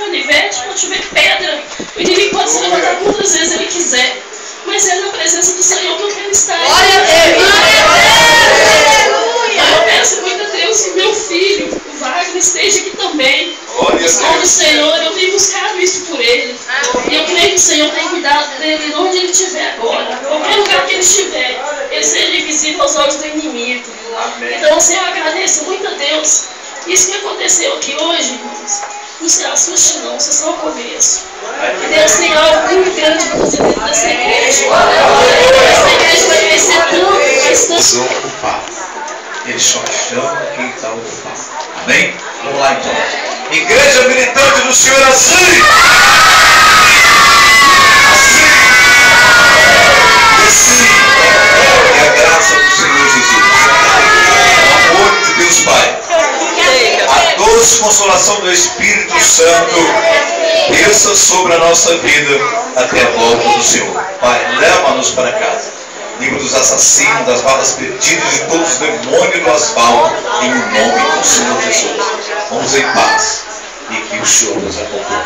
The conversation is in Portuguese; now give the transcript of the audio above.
canivete, pode chover pedra. O inimigo pode se levantar quantas vezes ele quiser. Mas é na presença do Senhor que eu quero estar. Glória a Deus! Eu peço muito a Deus que meu filho, o Wagner, esteja aqui também. Glória a Como Deus. Senhor, eu tenho buscado isso por ele. E eu creio que o Senhor tem cuidado dele onde ele estiver agora. Qualquer lugar que ele estiver, ele seja invisível aos olhos do inimigo. Amém. Então, Senhor, eu agradeço muito a Deus. Isso que aconteceu aqui hoje, irmãos, não se assuste não, isso é só o começo. Deus tem algo muito grande para fazer dentro dessa igreja. Essa igreja vai crescer tanto, mas tanto. Ocupado. Ele só chama quem está ocupado. Amém? Vamos lá então. Igreja militante do Senhor assim. Assim. É a graça do Senhor Jesus. O amor de Deus Pai. A doce consolação do Espírito Santo desça sobre a nossa vida até a volta do Senhor. Pai, leva-nos para casa. Livra dos assassinos, das balas perdidas, de todos os demônios do asfalto, em nome do Senhor Jesus. Vamos em paz e que o Senhor nos acompanhe.